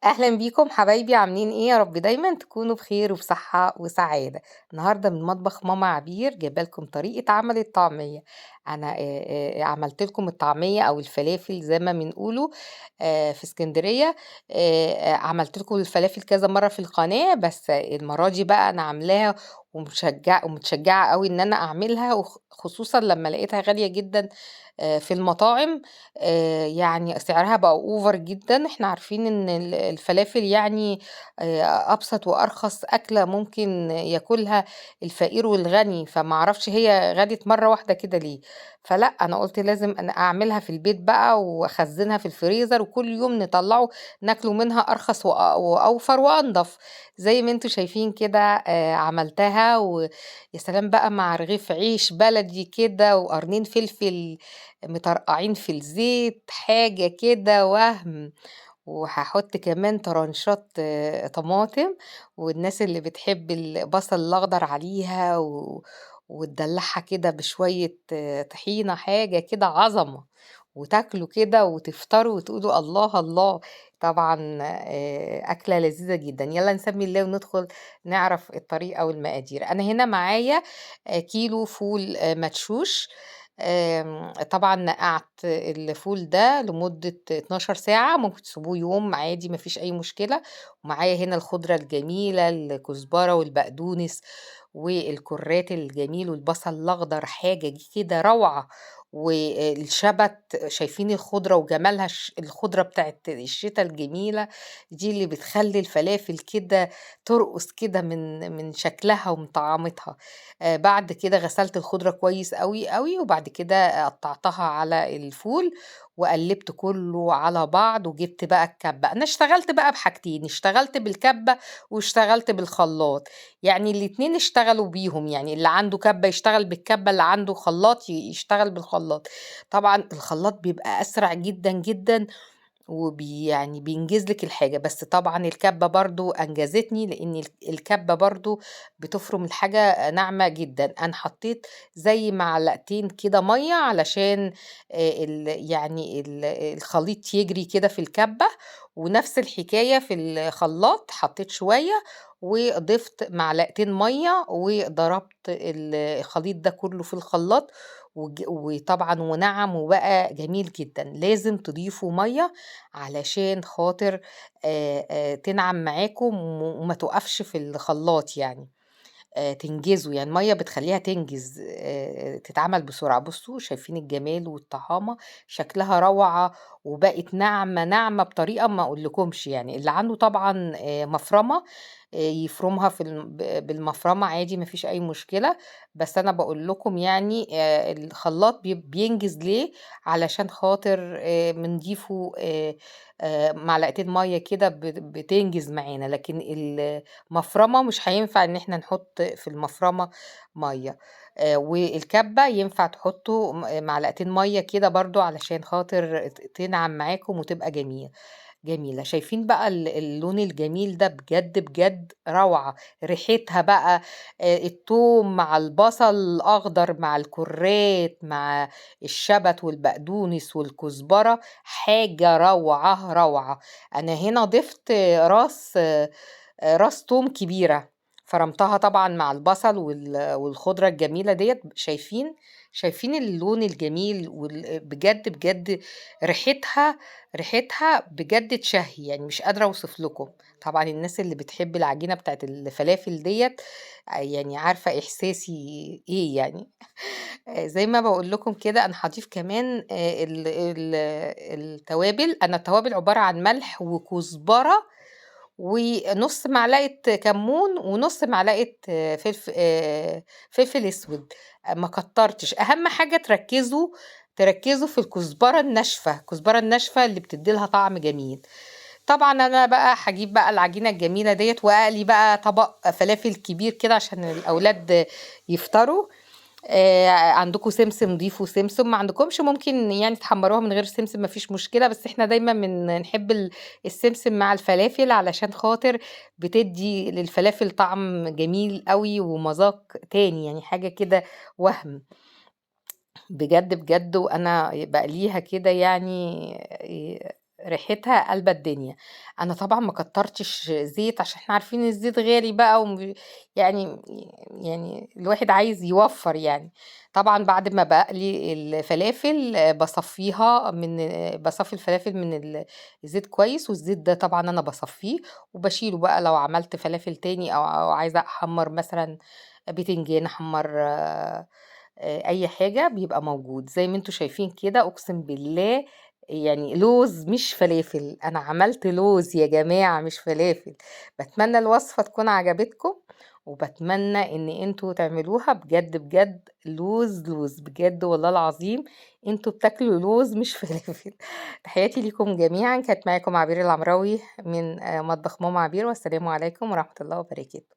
أهلًا بيكم حبايبي عاملين إيه؟ يا رب دايمًا تكونوا بخير وبصحة وسعادة. النهارده من مطبخ ماما عبير جايبة لكم طريقة عمل الطعمية. أنا عملت لكم الطعمية أو الفلافل زي ما بنقولوا في إسكندرية. عملت لكم الفلافل كذا مرّة في القناة، بس المرّة دي بقى أنا عاملاها ومتشجعة أوي إن أنا أعملها خصوصًا لمّا لقيتها غالية جدًا في المطاعم. يعني سعرها بقى over جدًا. إحنا عارفين إن الفلافل يعني أبسط وأرخص أكلة ممكن ياكلها الفقير والغني، فما أعرفش هي غليت مرّة واحدة كده ليه؟ فلأ، أنا قُلت لازم أنا أعملها في البيت بقى وأخزّنها في الفريزر وكل يوم نطلّعه ناكله منها أرخص وأوفر وأنضف. زي ما أنتم شايفين كده عملتها يا سلام بقى مع رغيف عيش بلدي كده وقرنين فلفل مطرقعين في الزيت، حاجة كده وهم. وهاحط كمان طرنشات طماطم، والناس اللي بتحب البصل الأخضر عليها وتدلّعها كده بشوية طحينة، حاجة كده عظمة. وتاكلوا كده وتفطروا وتقولوا الله، الله. طبعًا أكلة لذيذة جدًا. يالّا نسمّي الله وندخل نعرف الطريقة والمقادير. أنا هنا معايا كيلو فول مدشوش. طبعًا نقعت الفول ده لمدة 12 ساعة، ممكن تسيبوه يوم عادي ما فيش أي مشكلة. ومعايا هنا الخضرة الجميلة، الكزبرة والبقدونس والكُرّات الجميل والبصل الأخضر، حاجة كده روعة. والشبت، شايفين الخضرة وجمالها الخضرة بتاعة الشتا الجميلة دي اللي بتخلّي الفلافل كده ترقص كده من شكلها ومن طعامتها. بعد كده غسلت الخضرة كويس أوي، أوي، وبعد كده قطّعتها على الفول وقلّبت كُلّه على بعض وجِبت بقى الكَبّة. أنا اشتغلت بقى بحاجتين، اشتغلت بالكَبّة واشتغلت بالخلاط. يعني الاتنين اشتغلوا بيهم، يعني اللي عنده كَبّة يشتغل بالكَبّة، اللي عنده خلاط يشتغل بالخلاط. طبعًا الخلاط بيبقى أسرع جدًا، جدًا يعني بينجز لِك الحاجة، بس طبعًا الكَبّة برضه أنجزتني، لإن الكَبّة برضه بتفرُم الحاجة ناعمة جدًا. أنا حطيت زي معلقتين كده مَيّة علشان يعني الخليط يجري كده في الكَبّة، ونفس الحكاية في الخلاط حطيت شوية وضِفت معلقتين مَيّة وضربت الخليط ده كُلّه في الخلاط وطبعًا ونَعَم وبقى جميل جدًا. لازم تضيفوا مَيّة علشان خاطر تنعم معاكم وما تُقفش في الخلاط يعني. تنجزه، يعني المَيّة بتخلّيها تنجز تتعمل بسرعة. بُصّوا شايفين الجمال والطعامة، شكلها روعة وبقت ناعمة، ناعمة بطريقة ما أقولكمش يعني. اللي عنده طبعًا مفرمة يفرمها في بالمفرمة عادي ما فيش أي مشكلة. بس أنا باقول لكم يعني الخلاط بينجز ليه؟ علشان خاطر بنضيفه معلقتين مَيّة كده بتنجز معانا، لكن مفرمة مش هينفع إن إحنا نحُط في المفرمة مَيّة. والكَبّة ينفع تحطّوا معلقتين مَيّة كده برضه علشان خاطر تنعم معاكم وتبقى جميلة. شايفين بقى اللون الجميل ده بجد، بجد روعة. ريحتها بقى التوم مع البصل الأخضر مع الكُرّات مع الشبت والبقدونس والكزبرة، حاجة روعة، روعة. أنا هنا ضِفت راس توم كبيرة، فرمتها طبعًا مع البصل والخضرة الجميلة ديّة. شايفين اللون الجميل بجد، بجد ريحتها بجد تشهّي، يعني مش قادرة أوصف لكم. طبعًا الناس اللي بتحب العجينة بتاعة الفلافل ديّة يعني عارفة إحساسي إيه يعني. زي ما باقول لكم كده أنا هاضيف كمان التوابل. أنا التوابل عبارة عن ملح وكزبرة ونُص معلقة كمون ونُص معلقة فلفل أسود. ما كتّرتش. أهم حاجة تركّزوا في الكزبرة الناشفة، الكزبرة الناشفة اللي بتدّي لها طعم جميل. طبعًا أنا بقى هاجيب بقى العجينة الجميلة ديّة وأقلي بقى طبق فلافل كبير كده عشان الأولاد يفطروا. عندكم سمسم ضيفوا سمسم، ما عندكمش ممكن يعني تحمّروها من غير سمسم ما فيش مشكلة، بس إحنا دايمًا نحب السمسم مع الفلافل علشان خاطر بتدّي للفلافل طعم جميل أوي ومذاق تاني، يعني حاجة كده وَهْم. بجد، بجد وأنا باقليها كده يعني ريحتها قالبة الدنيا. أنا طبعًا ما كتّرتش زيت عشان إحنا عارفين الزيت غالي بقى يعني يعني الواحد عايز يوفّر يعني. طبعًا بعد ما باقلي الفلافل باصفّي الفلافل من الزيت كويس، والزيت ده طبعًا أنا باصفّيه وباشيله بقى لو عملت فلافل تاني أو عايزة أحمّر مثلًا بتنجان، أحمّر أي حاجة بيبقى موجود، زي ما أنتم شايفين كده أقسم بالله يعني لوز مش فلافل، أنا عملت لوز يا جماعة مش فلافل. باتمنى الوصفة تكون عجبتكم، وباتمنى إن أنتم تعملوها بجد، بجد لوز، لوز بجد والله العظيم أنتم بتاكلوا لوز مش فلافل. تحياتي ليكم جميعًا، كانت معاكم عبير العمراوي من مطبخ ماما عبير، والسلام عليكم ورحمة الله وبركاته.